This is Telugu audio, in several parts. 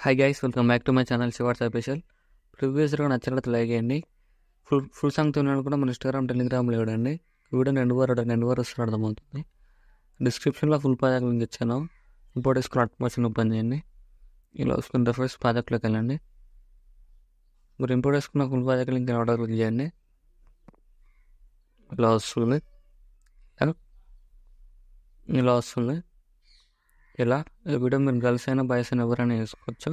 Hi guys, welcome back to my channel శివార్స్ స్పెషల్. ప్రీవియస్గా నచ్చినట్లయితే లైక్ చేయండి. ఫుల్ సాంగ్ తిన్నాను కూడా మన ఇన్స్టాగ్రామ్ టెలిగ్రామ్లో ఇవ్వడండి. వీడియో రెండు వారు వస్తున్న అర్థమవుతుంది. డిస్క్రిప్షన్లో ఫుల్ ప్రాజెక్ట్ లింక్ ఇచ్చాను. ఇంపోర్ట్ చేసుకుని అట్మాస్ఫియర్ ఓపెన్ చేయండి. ఇలా వస్తుంది. ఫస్ట్ ప్రాజెక్ట్లోకి వెళ్ళండి. మీరు ఇంపోర్ట్ చేసుకున్న full project link order click చేయండి. ఇలా వస్తుంది. ఇలా ఈ వీడియో మీరు గర్ల్స్ అయినా బాయ్స్ అయినా ఎవరైనా వేసుకోవచ్చు.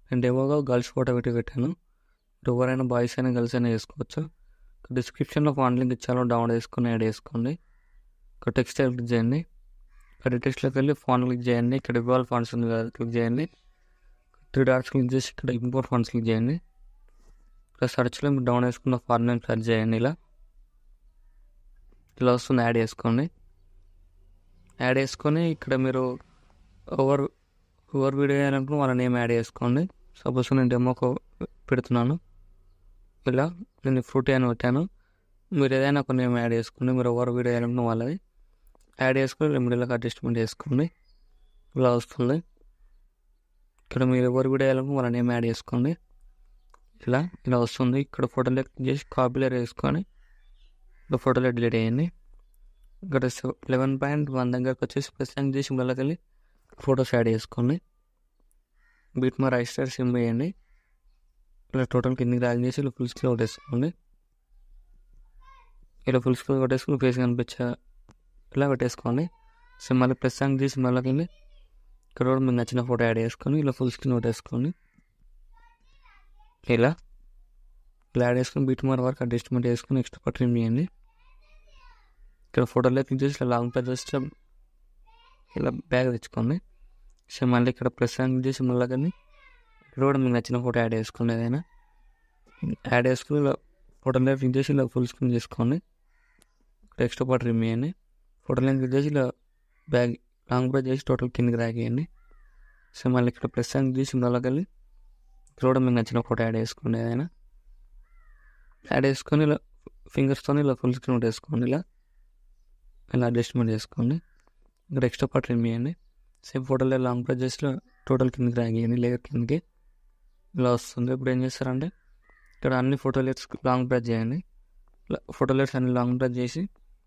నేను డెమోగా గర్ల్స్ ఫోటో పెట్టాను. ఎవరైనా బాయ్స్ అయినా గర్ల్స్ అయినా వేసుకోవచ్చు. డిస్క్రిప్షన్లో ఫాంట్ లింక్ ఇచ్చాను, డౌన్లోడ్ చేసుకుని యాడ్ చేసుకోండి. ఇక్కడ టెక్స్ట్ క్లిక్ చేయండి. ఇక్కడ టెక్స్ట్లోకి వెళ్ళి ఫాంట్ క్లిక్ చేయండి. ఇక్కడ ఇవాల్ ఫాంట్స్ ఉంది కదా, క్లిక్ చేయండి. 3 డాట్స్ క్లిక్ చేసి ఇక్కడ ఇంపోర్ట్ ఫాంట్స్ క్లిక్ చేయండి. ఇక్కడ సర్చ్లో మీరు డౌన్ చేసుకున్న ఫార్మ్ సెర్చ్ చేయండి. ఇలా వస్తుంది. యాడ్ చేసుకొని ఇక్కడ మీరు ఎవరు వీడియో వేయాలనుకున్న వాళ్ళ నేమ్ యాడ్ చేసుకోండి. సపోజ్ నేను డెమోకు పెడుతున్నాను. ఇలా నేను ఫ్రూటీ అని పెట్టాను. మీరు ఏదైనా ఒక నేమ్ యాడ్ చేసుకోండి. మీరు ఎవరు వీడియో వేయాలనుకున్న వాళ్ళది యాడ్ చేసుకొని రెమెడీలకు అడ్జస్ట్మెంట్ చేసుకోండి. ఇలా వస్తుంది. ఇక్కడ మీరు ఎవరు వీడియో వేయాలనుకున్న వాళ్ళ నేమ్ యాడ్ చేసుకోండి. ఇలా వస్తుంది. ఇక్కడ ఫోటోలో క్లిక్ చేసి కాపీలో వేసుకొని ఇక్కడ ఫోటోలో డిలీట్ చేయండి. ఇక్కడ 11.1 దగ్గరకు వచ్చేసి ప్లస్ యాంక్ చేసి మళ్ళీకి వెళ్ళి ఫొటోస్ యాడ్ చేసుకోండి. బీట్ మా రైస్టర్ సిమ్ వేయండి. ఇలా టోటల్ కిందికి డ్రాగ్ చేసి ఇలా ఫుల్ స్క్రీన్ కొట్టేసుకోండి. ఇలా ఫుల్ స్క్రీన్ కొట్టేసుకుని ఫేస్ కనిపించే ఇలా పెట్టేసుకోండి. సో మళ్ళీ ప్లస్ యాంక్ చేసి మళ్ళీకి వెళ్ళి ఇక్కడ కూడా మీకు నచ్చిన ఫోటో యాడ్ చేసుకొని ఇలా ఫుల్ స్క్రీన్ కొట్టేసుకోండి. ఇలా యాడ్ చేసుకుని బీట్ మార్ వరకు అడ్జస్ట్మెంట్ చేసుకుని నెక్స్ట్ ట్రిమ్ చేయండి. ఇక్కడ ఫోటోలో క్లిక్ చేసి ఇలా లాంగ్ ప్రెస్ చేస్తే ఇలా బ్యాగ్ తెచ్చుకోండి. సో మళ్ళీ ఇక్కడ ప్లస్ యాంక్ చేసి మళ్ళీ కానీ ఇక్కడ కూడా మీకు నచ్చిన ఫోటో యాడ్ చేసుకోండి. ఏదైనా యాడ్ చేసుకుని ఇలా ఫోటోలో క్లిక్ చేసి ఇలా ఫుల్ స్క్రీన్ చేసుకోండి. ఇక్కడ ఎక్స్ట్రా పార్ట్ రిమూవ్ చేయండి. ఫోటోలో క్లిక్ చేసి ఇలా బ్యాగ్ లాంగ్ ప్రెస్ చేసి టోటల్ కిందకి డ్రాగ్ చేయండి. సో మళ్ళీ ఇక్కడ ప్లస్ యాంక్ చేసి మళ్ళీ వెళ్ళి ఇక్కడ కూడా మీకు నచ్చిన ఫోటో యాడ్ చేసుకోండి. ఏదైనా యాడ్ చేసుకొని ఇలా ఫింగర్స్తో ఇలా ఫుల్ స్క్రీన్ వేసుకోండి. ఇలా అడ్జస్ట్మెంట్ చేసుకోండి. ఇక్కడ ఎక్స్ట్రా పార్ట్ రిమూవ్ చేయండి. సేమ్ ఫోటోలో లాంగ్ ప్రెస్ చేసి టోటల్ కిందకి డ్రాగ్ చేయండి. లేయర్ కిందకి ఇలా వస్తుంది. ఇప్పుడు ఏం చేస్తారంటే ఇక్కడ అన్ని ఫోటో లేయర్స్ లాంగ్ ప్రెస్ చేయండి. ఇలా ఫోటో లేయర్స్ అన్ని లాంగ్ ప్రెస్ చేసి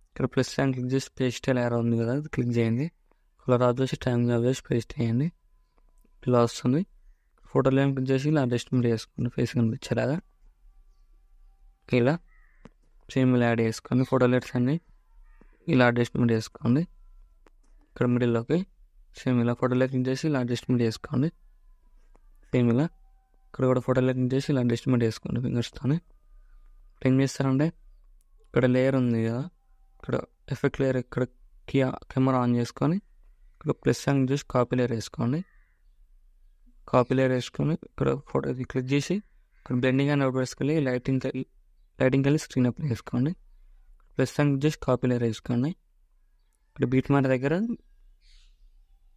ఇక్కడ ప్లస్ యాంక్ క్లిక్ చేసి పేస్ట్ లేయర్ ఉంది కదా, అది క్లిక్ చేయండి. కలర్ ఆఫ్ చేసి టైం ఆఫ్ చేసి పేస్ట్ చేయండి. ఇలా వస్తుంది. ఫోటో లేయర్ క్లిక్ చేసి ఇలా అడ్జస్ట్మెంట్ చేసుకోండి. ఫేస్ కనిపించేలాగా ఇలా సేమ్ ఇలా యాడ్ చేసుకోండి. ఫోటో లేయర్స్ అన్ని ఇలా అడ్జస్ట్మెంట్ చేసుకోండి. ఇక్కడ మిడిల్లోకి సేమ్ ఇలా ఫోటోలో క్లిక్ చేసి ఇలా అడ్జస్ట్మెంట్ చేసుకోండి. సేమ్ ఇలా ఇక్కడ కూడా ఫోటోలో క్లిక్ చేసి ఇలా అడ్జస్ట్మెంట్ చేసుకోండి ఫింగర్స్తోనే. ఏం చేస్తారంటే ఇక్కడ లేయర్ ఉంది కదా, ఇక్కడ ఎఫెక్ట్ లేయర్ ఇక్కడ కెమెరా ఆన్ చేసుకొని ఇక్కడ ప్లస్ యాంక్ చేసి కాపీ లేయర్ వేసుకోండి. ఇక్కడ ఫోటో క్లిక్ చేసి ఇక్కడ బ్లెండింగ్ అని వేసుకెళ్ళి లైటింగ్ వెళ్ళి స్క్రీన్ అప్లై చేసుకోండి. ప్లస్ యాంక్ చేసి కాపీ లేయర్ వేసుకోండి. ఇక్కడ బీట్ మార్ దగ్గర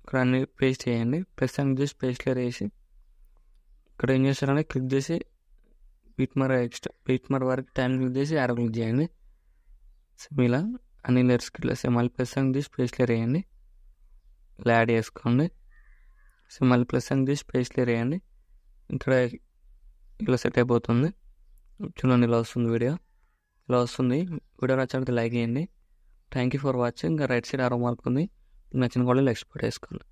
ఇక్కడ అన్ని పేస్ట్ చేయండి. ప్లస్ యాంక్ చేసి పేస్ట్ లేయర్ వేసి ఇక్కడ ఏం చేస్తారంటే క్లిక్ చేసి బీట్ మార్ వరకు టైం క్లిక్ చేసి యారో క్లిక్ చేయండి. సేమ్ ఇలా అన్ని లేయర్స్కి ఇట్లా సేమ్ మళ్ళీ ప్లస్ యాంక్ చేసి పేస్ట్ లేయర్ వేయండి. ఇలా యాడ్ చేసుకోండి. సో మళ్ళీ ప్లస్ యాంక్ చేసి పేస్ట్ లేయర్ వేయండి. ఇక్కడ ఇలా సెట్ అయిపోతుంది. చూడండి ఇలా వస్తుంది. వీడియో నచ్చినట్లయితే లైక్ చేయండి. Thank you for watching. ఇంకా రైట్ సైడ్ ఆరో మార్క్ ఉంది, నచ్చిన కూడా ఎక్స్పోర్ట్ చేసుకోండి.